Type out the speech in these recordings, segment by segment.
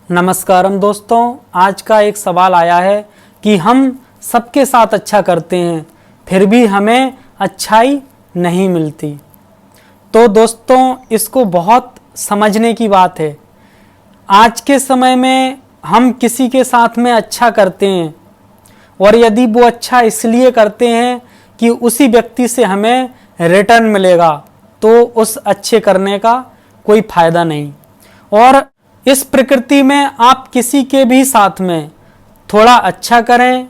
नमस्कारम दोस्तों, आज का एक सवाल आया है कि हम सबके साथ अच्छा करते हैं फिर भी हमें अच्छाई नहीं मिलती। तो दोस्तों, इसको बहुत समझने की बात है। आज के समय में हम किसी के साथ में अच्छा करते हैं और यदि वो अच्छा इसलिए करते हैं कि उसी व्यक्ति से हमें रिटर्न मिलेगा, तो उस अच्छे करने का कोई फायदा नहीं। और इस प्रकृति में आप किसी के भी साथ में थोड़ा अच्छा करें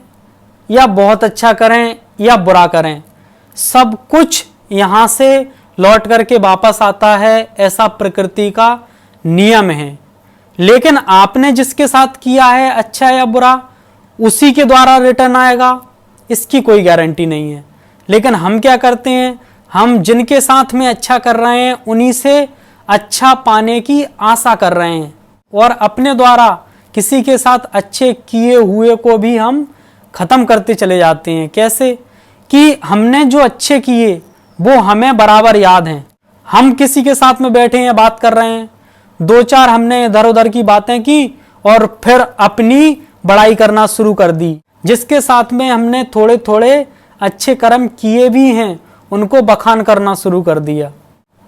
या बहुत अच्छा करें या बुरा करें, सब कुछ यहाँ से लौट करके वापस आता है, ऐसा प्रकृति का नियम है। लेकिन आपने जिसके साथ किया है अच्छा या बुरा, उसी के द्वारा रिटर्न आएगा, इसकी कोई गारंटी नहीं है। लेकिन हम क्या करते हैं, हम जिनके साथ में अच्छा कर रहे हैं उन्हीं से अच्छा पाने की आशा कर रहे हैं और अपने द्वारा किसी के साथ अच्छे किए हुए को भी हम ख़त्म करते चले जाते हैं। कैसे कि हमने जो अच्छे किए वो हमें बराबर याद हैं। हम किसी के साथ में बैठे हैं, बात कर रहे हैं, दो चार हमने इधर उधर की बातें की और फिर अपनी बड़ाई करना शुरू कर दी। जिसके साथ में हमने थोड़े थोड़े अच्छे कर्म किए भी हैं उनको बखान करना शुरू कर दिया।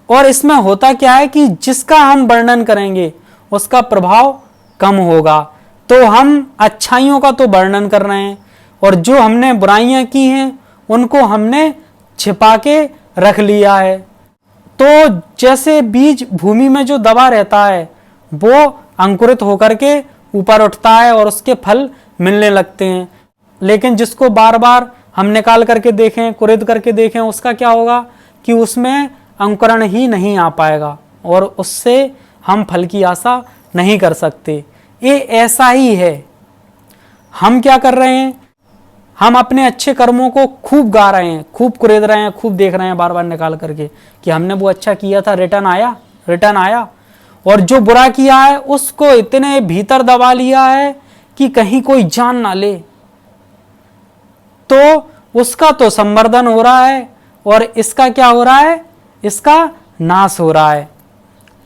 और इसमें होता क्या है कि जिसका हम वर्णन करेंगे उसका प्रभाव कम होगा। तो हम अच्छाइयों का तो वर्णन कर रहे हैं और जो हमने बुराइयां की हैं उनको हमने छिपा के रख लिया है। तो जैसे बीज भूमि में जो दबा रहता है वो अंकुरित होकर के ऊपर उठता है और उसके फल मिलने लगते हैं। लेकिन जिसको बार बार हम निकाल करके देखें, कुरिद करके देखें, उसका क्या होगा कि उसमें अंकुरण ही नहीं आ पाएगा और उससे हम फल की आशा नहीं कर सकते। ये ऐसा ही है। हम क्या कर रहे हैं, हम अपने अच्छे कर्मों को खूब गा रहे हैं, खूब कुरेद रहे हैं, खूब देख रहे हैं बार बार निकाल करके कि हमने वो अच्छा किया था, रिटर्न आया। और जो बुरा किया है उसको इतने भीतर दबा लिया है कि कहीं कोई जान ना ले, तो उसका तो संवर्धन हो रहा है और इसका क्या हो रहा है, इसका नाश हो रहा है।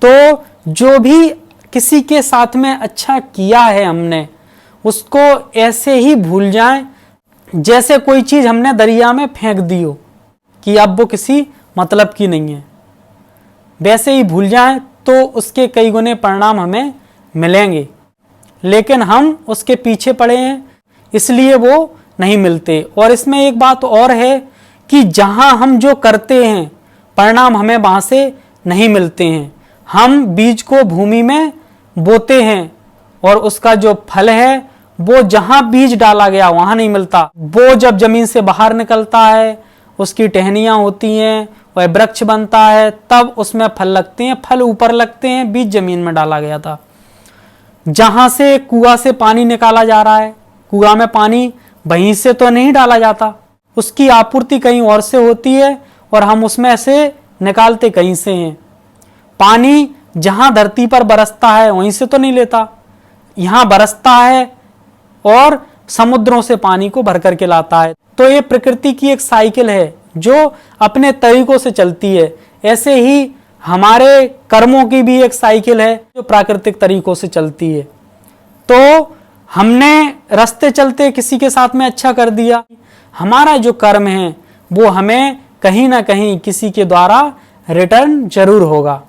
तो जो भी किसी के साथ में अच्छा किया है हमने, उसको ऐसे ही भूल जाएं जैसे कोई चीज हमने दरिया में फेंक दी हो कि अब वो किसी मतलब की नहीं है। वैसे ही भूल जाएं तो उसके कई गुने परिणाम हमें मिलेंगे। लेकिन हम उसके पीछे पड़े हैं इसलिए वो नहीं मिलते। और इसमें एक बात और है कि जहां हम जो करते हैं परिणाम हमें वहां से नहीं मिलते हैं। हम बीज को भूमि में बोते हैं और उसका जो फल है वो जहां बीज डाला गया वहां नहीं मिलता। वो जब जमीन से बाहर निकलता है, उसकी टहनियां होती हैं, वह वृक्ष बनता है, तब उसमें फल लगते हैं। फल ऊपर लगते हैं, बीज जमीन में डाला गया था। जहां से कुआं से पानी निकाला जा रहा है, कुआं में पानी वहीं से तो नहीं डाला जाता, उसकी आपूर्ति कहीं और से होती है और हम उसमें से निकालते कहीं से हैं। पानी जहां धरती पर बरसता है वहीं से तो नहीं लेता, यहां बरसता है और समुद्रों से पानी को भर करके लाता है। तो ये प्रकृति की एक साइकिल है जो अपने तरीकों से चलती है। ऐसे ही हमारे कर्मों की भी एक साइकिल है जो प्राकृतिक तरीकों से चलती है। तो हमने रास्ते चलते किसी के साथ में अच्छा कर दिया, हमारा जो कर्म है वो हमें कहीं ना कहीं किसी के द्वारा रिटर्न जरूर होगा।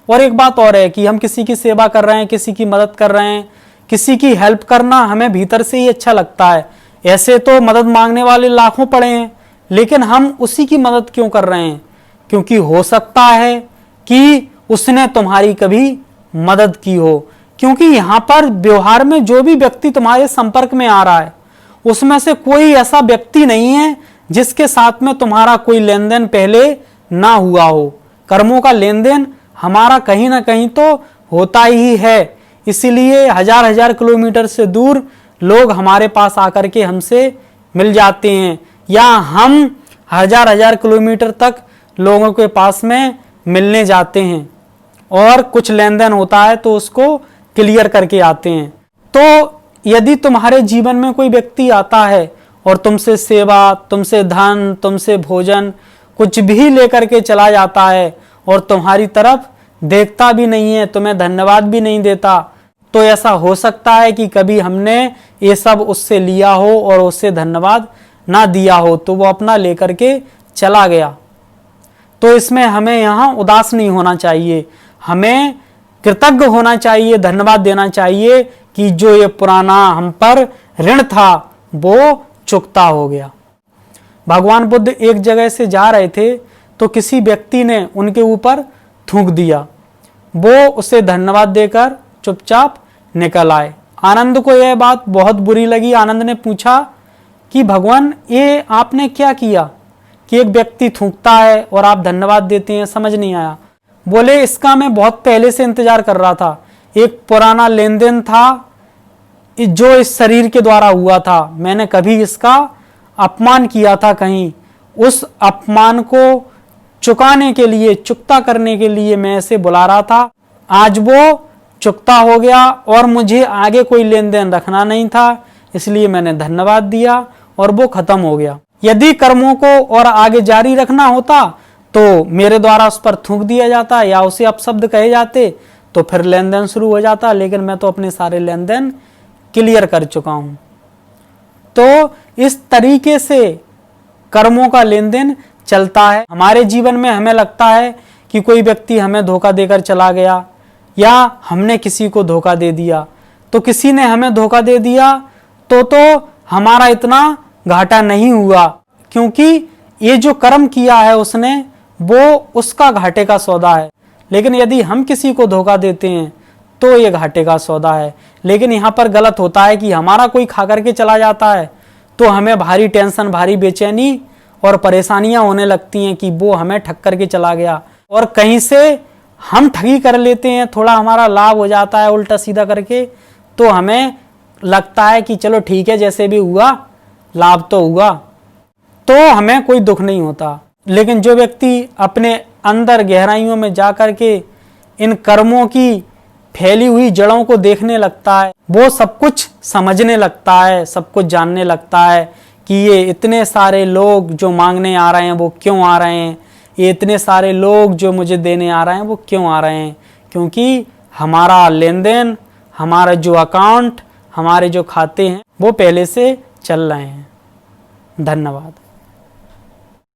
और एक बात और है कि हम किसी की सेवा कर रहे हैं, किसी की मदद कर रहे हैं, किसी की हेल्प करना हमें भीतर से ही अच्छा लगता है। ऐसे तो मदद मांगने वाले लाखों पड़े हैं, लेकिन हम उसी की मदद क्यों कर रहे हैं? क्योंकि हो सकता है कि उसने तुम्हारी कभी मदद की हो। क्योंकि यहाँ पर व्यवहार में जो भी व्यक्ति तुम्हारे संपर्क में आ रहा है उसमें से कोई ऐसा व्यक्ति नहीं है जिसके साथ में तुम्हारा कोई लेन देन पहले ना हुआ हो। कर्मों का लेन देन हमारा कहीं ना कहीं तो होता ही है। इसीलिए हजार हजार किलोमीटर से दूर लोग हमारे पास आकर के हमसे मिल जाते हैं, या हम हजार हजार किलोमीटर तक लोगों के पास में मिलने जाते हैं और कुछ लेन देन होता है तो उसको क्लियर करके आते हैं। तो यदि तुम्हारे जीवन में कोई व्यक्ति आता है और तुमसे सेवा, तुमसे धन, तुमसे भोजन कुछ भी लेकर के चला जाता है और तुम्हारी तरफ देखता भी नहीं है, तुम्हें धन्यवाद भी नहीं देता, तो ऐसा हो सकता है कि कभी हमने ये सब उससे लिया हो और उससे धन्यवाद ना दिया हो, तो वो अपना लेकर के चला गया। तो इसमें हमें यहाँ उदास नहीं होना चाहिए, हमें कृतज्ञ होना चाहिए, धन्यवाद देना चाहिए कि जो ये पुराना हम पर ऋण था वो चुकता हो गया। भगवान बुद्ध एक जगह से जा रहे थे तो किसी व्यक्ति ने उनके ऊपर थूक दिया। वो उसे धन्यवाद देकर चुपचाप निकल आए। आनंद को यह बात बहुत बुरी लगी। आनंद ने पूछा कि भगवान, ये आपने क्या किया कि एक व्यक्ति थूकता है और आप धन्यवाद देते हैं, समझ नहीं आया। बोले, इसका मैं बहुत पहले से इंतजार कर रहा था। एक पुराना लेन देन था जो इस शरीर के द्वारा हुआ था, मैंने कभी इसका अपमान किया था कहीं, उस अपमान को चुकाने के लिए, चुकता करने के लिए मैं इसे बुला रहा था। आज वो चुकता हो गया और मुझे आगे कोई लेन देन रखना नहीं था, इसलिए मैंने धन्यवाद दिया और वो खत्म हो गया। यदि कर्मों को और आगे जारी रखना होता तो मेरे द्वारा उस पर थूक दिया जाता या उसे अपशब्द कहे जाते तो फिर लेन देन शुरू हो जाता, लेकिन मैं तो अपने सारे लेन देन क्लियर कर चुका हूं। तो इस तरीके से कर्मों का लेन देन चलता है। हमारे जीवन में हमें लगता है कि कोई व्यक्ति हमें धोखा देकर चला गया या हमने किसी को धोखा दे दिया, तो किसी ने हमें धोखा दे दिया तो हमारा इतना घाटा नहीं हुआ, क्योंकि ये जो कर्म किया है उसने, वो उसका घाटे का सौदा है। लेकिन यदि हम किसी को धोखा देते हैं तो ये घाटे का सौदा है। लेकिन यहाँ पर गलत होता है कि हमारा कोई खा करके चला जाता है तो हमें भारी टेंशन, भारी बेचैनी और परेशानियां होने लगती हैं कि वो हमें ठग करके चला गया, और कहीं से हम ठगी कर लेते हैं, थोड़ा हमारा लाभ हो जाता है उल्टा सीधा करके, तो हमें लगता है कि चलो ठीक है, जैसे भी हुआ लाभ तो हुआ, तो हमें कोई दुख नहीं होता। लेकिन जो व्यक्ति अपने अंदर गहराइयों में जा करके इन कर्मों की फैली हुई जड़ों को देखने लगता है, वो सब कुछ समझने लगता है, सब कुछ जानने लगता है कि ये इतने सारे लोग जो मांगने आ रहे हैं वो क्यों आ रहे हैं, ये इतने सारे लोग जो मुझे देने आ रहे हैं वो क्यों आ रहे हैं, क्योंकि हमारा लेन देन, हमारा जो अकाउंट, हमारे जो खाते हैं वो पहले से चल रहे हैं। धन्यवाद।